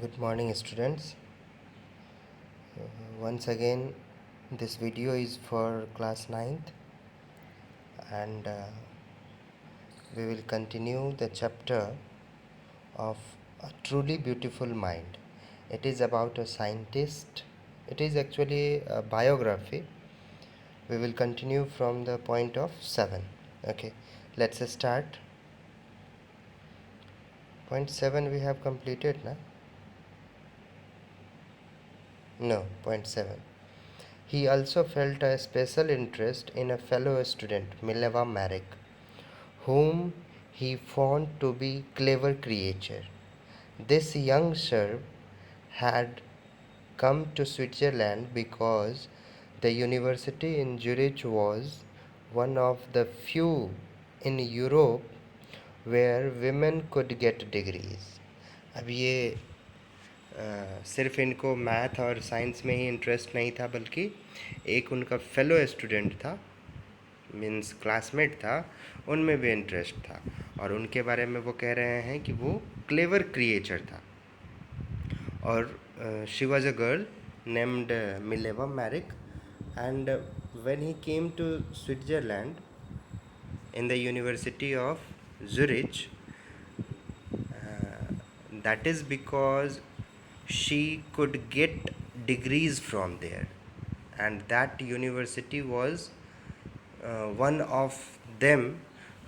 Good morning, students. Once again, this video is for class 9th, and we will continue the chapter of A Truly Beautiful Mind. It is about a scientist. It is actually a biography. We will continue from the point of 7. Okay, let's start. Point 7 we have completed, na? No, point 7. He also felt a special interest in a fellow student, Mileva Marek, whom he found to be clever creature. This young Serb had come to Switzerland because the university in Zurich was one of the few in Europe where women could get degrees. अब ये सिर्फ इनको math और science में ही interest नहीं था, बल्कि एक उनका फेलो स्टूडेंट था, मीन्स क्लासमेट था, उनमें भी इंटरेस्ट था, और उनके बारे में वो कह रहे हैं कि वो क्लेवर क्रिएचर था. और she was a girl named Mileva Maric, and when he came to Switzerland in the University of Zurich, that is because she could get degrees from there, and that university was one of them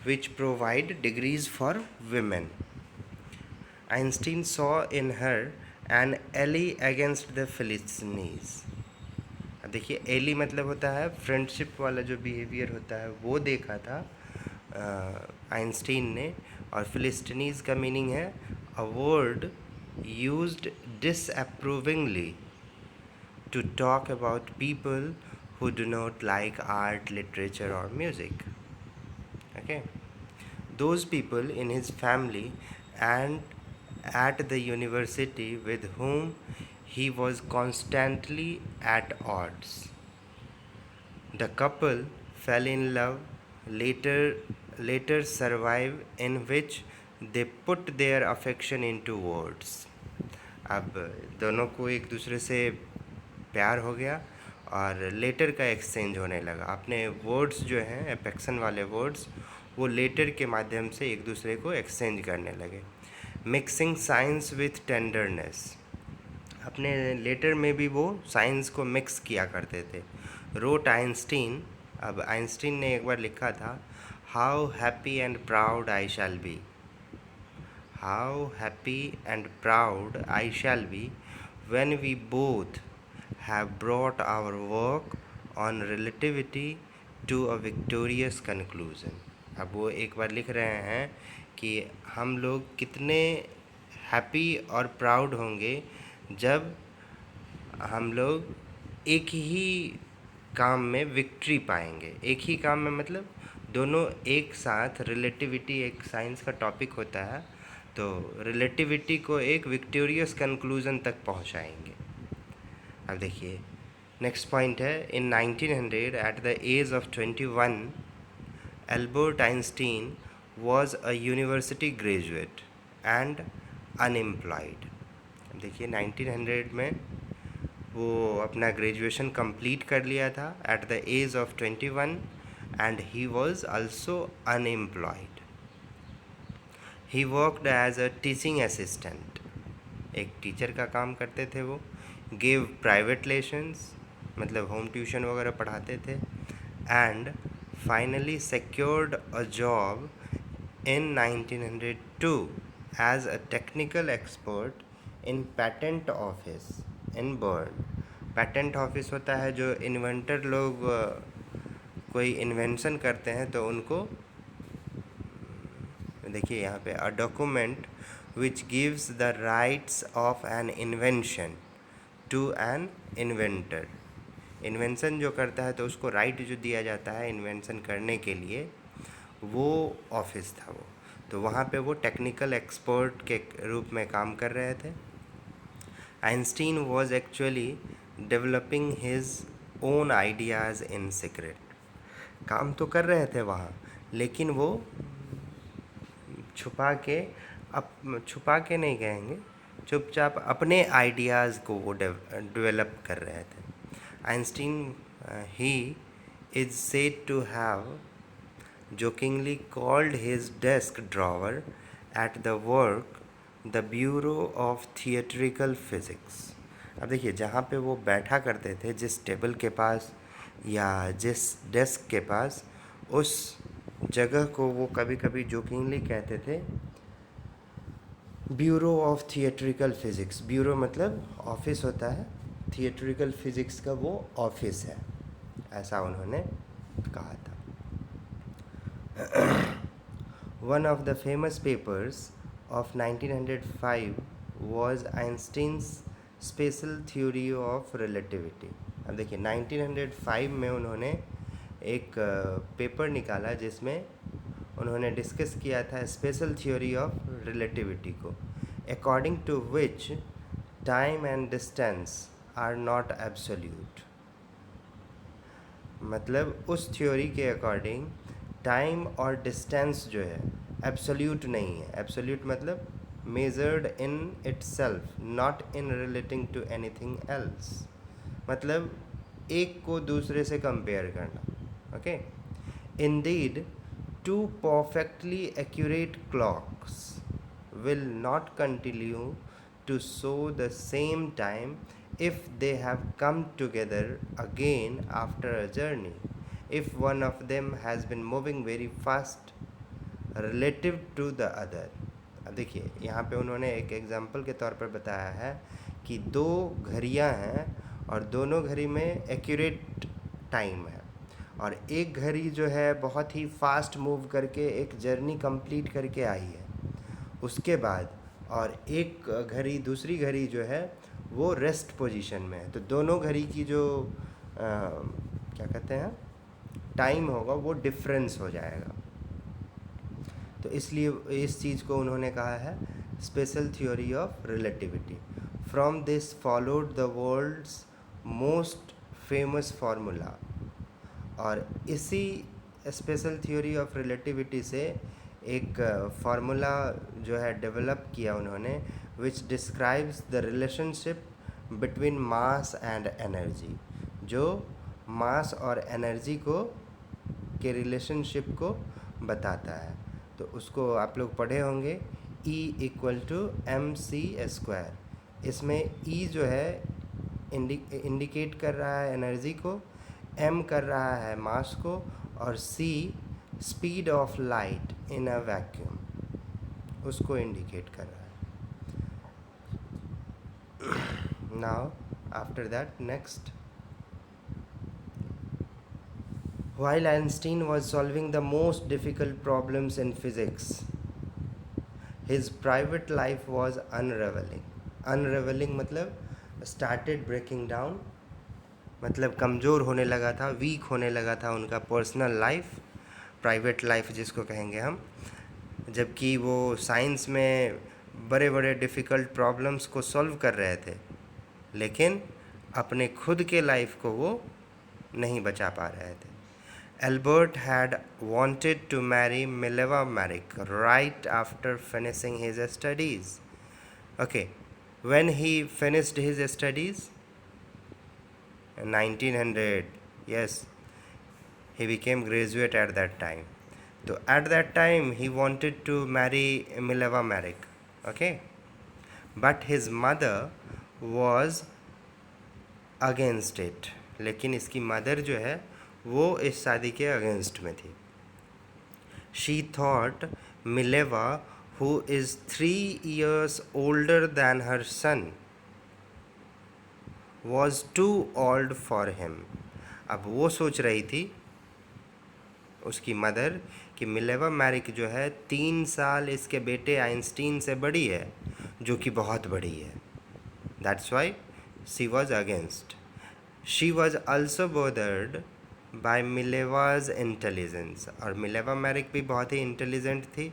which provide degrees for women. Einstein saw in her an ally against the Philistines. अब देखिए, Eli मतलब होता है friendship वाला जो behaviour होता है, वो देखा था आइंस्टीन ने. और फिलिस्टीनीज का मीनिंग है a word used disapprovingly to talk about people who do not like art, literature, or music. Okay, those people in his family and at the university with whom he was constantly at odds. The couple fell in love, later survive, in which they put their affection into words. अब दोनों को एक दूसरे से प्यार हो गया और लेटर का एक्सचेंज होने लगा. अपने वर्ड्स जो हैं, अफेक्शन वाले वर्ड्स, वो लेटर के माध्यम से एक दूसरे को एक्सचेंज करने लगे. Mixing science with tenderness. अपने लेटर में भी वो साइंस को मिक्स किया करते थे. Road Einstein. अब आइंस्टीन ने एक बार लिखा था, how happy and proud I shall be. How happy and proud I shall be when we both have brought our work on relativity to a victorious conclusion. अब वो एक बार लिख रहे हैं कि हम लोग कितने हैप्पी और प्राउड होंगे जब हम लोग एक ही काम में विक्ट्री पाएंगे. एक ही काम में मतलब दोनों एक साथ. रिलेटिविटी एक साइंस का टॉपिक होता है, तो रिलेटिविटी को एक विक्टोरियस कंक्लूजन तक पहुंचाएंगे. अब देखिए, नेक्स्ट पॉइंट है, in 1900 at the age of 21 Albert Einstein was a university graduate and unemployed. देखिए, 1900 में वो अपना ग्रेजुएशन कंप्लीट कर लिया था at the age of 21, and he was also unemployed. He worked as a teaching assistant. एक teacher का काम करते थे वो. गिव प्राइवेट लेसन्स, मतलब होम ट्यूशन वगैरह पढ़ाते थे. And finally secured a job in 1902 as a technical expert in patent office in Bern. Patent office होता है जो इन्वेंटर लोग कोई इन्वेंशन करते हैं तो उनको, देखिए यहाँ पे, a document which gives the rights of an invention to an inventor. Invention जो करता है तो उसको राइट जो दिया जाता है इन्वेंशन करने के लिए, वो ऑफिस था वो. तो वहाँ पे वो टेक्निकल एक्सपर्ट के रूप में काम कर रहे थे. Einstein was actually developing his own ideas in secret. काम तो कर रहे थे वहाँ, लेकिन वो छुपा के नहीं कहेंगे, चुपचाप अपने आइडियाज़ को वो डेवलप कर रहे थे। Einstein he is said to have jokingly called his desk drawer at the work the Bureau of Theatrical Physics। अब देखिए, जहाँ पे वो बैठा करते थे, जिस टेबल के पास या जिस डेस्क के पास, उस जगह को वो कभी कभी जोकिंगली कहते थे bureau of theatrical physics. Bureau मतलब ऑफिस होता है, थिएट्रिकल फिज़िक्स का वो ऑफिस है, ऐसा उन्होंने कहा था। One of the famous papers of 1905 was Einstein's Special Theory of Relativity। अब देखिए, 1905 में उन्होंने एक पेपर निकाला जिसमें उन्होंने डिस्कस किया था स्पेशल थ्योरी ऑफ रिलेटिविटी को, according to which time and distance are not absolute. मतलब उस थ्योरी के अकॉर्डिंग टाइम और डिस्टेंस जो है एब्सोल्यूट नहीं है। एब्सोल्यूट मतलब measured in itself, not in relating to anything else. मतलब एक को दूसरे से कंपेयर करना। Okay, indeed two perfectly accurate clocks will not continue to show the same time if they have come together again after a journey, if one of them has been moving very fast relative to the other। अब देखिए, यहाँ पे उन्होंने एक example के तौर पर बताया है कि दो घड़ियाँ हैं और दोनों घड़ी में एक्यूरेट टाइम है, और एक घड़ी जो है बहुत ही फास्ट मूव करके एक जर्नी कंप्लीट करके आई है उसके बाद, और एक घड़ी, दूसरी घड़ी जो है वो रेस्ट पोजीशन में है। तो दोनों घड़ी की जो क्या कहते हैं टाइम होगा वो डिफरेंस हो जाएगा। तो इसलिए इस चीज़ को उन्होंने कहा है special theory of relativity. From this followed the world's most famous formula. और इसी स्पेशल थ्योरी ऑफ रिलेटिविटी से एक फार्मूला जो है डेवलप किया उन्होंने, which describes the relationship between mass and energy, जो मास और एनर्जी को के रिलेशनशिप को बताता है। तो उसको आप लोग पढ़े होंगे, E = mc²। इसमें E जो है इंडिकेट कर रहा है एनर्जी को, M कर रहा है मास को, और C speed of light in a vacuum, उसको इंडिकेट कर रहा है। Now after that next, while Einstein was solving the most difficult problems in physics, his private life was unraveling। unraveling मतलब started breaking down, मतलब कमज़ोर होने लगा था, वीक होने लगा था उनका पर्सनल लाइफ, प्राइवेट लाइफ जिसको कहेंगे हम। जबकि वो साइंस में बड़े बड़े डिफ़िकल्ट प्रॉब्लम्स को सॉल्व कर रहे थे, लेकिन अपने खुद के लाइफ को वो नहीं बचा पा रहे थे। Albert had wanted to marry Mileva Merrick right after finishing his studies. Okay, when he finished his studies? In 1900, yes, he became graduate at that time. So at that time he wanted to marry Mileva Merrick, okay, but his mother was against it। लेकिन इसकी mother जो है वो इस शादी के against में थी। She thought Mileva, who is 3 years older than her son, was too old for him। अब वो सोच रही थी उसकी मदर कि मिलेवा मैरिक जो है 3 साल इसके बेटे आइंस्टीन से बड़ी है, जो कि बहुत बड़ी है। That's why she was against. She was also bothered by Mileva's intelligence, और मिलेवा मैरिक भी बहुत ही इंटेलिजेंट थी,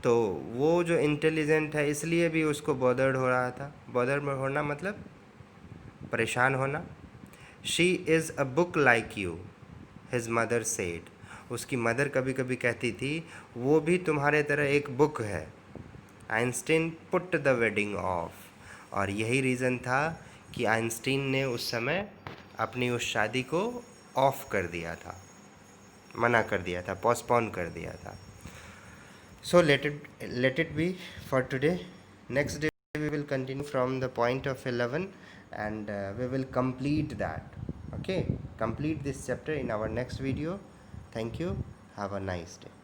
तो वो जो इंटेलिजेंट है इसलिए भी उसको बॉदर्ड हो रहा था। बॉदर्ड में होना मतलब परेशान होना। She is a book like you, his mother said. उसकी मदर कभी कभी कहती थी वो भी तुम्हारे तरह एक बुक है। Einstein put the wedding of. और यही रीज़न था कि आइंस्टीन ने उस समय अपनी उस शादी को ऑफ कर दिया था, मना कर दिया था, पोस्टपोन कर दिया था. So let it be for today. Next day we will continue from the point of 11, and we will complete that. Okay, complete this chapter in our next video. Thank you. Have a nice day.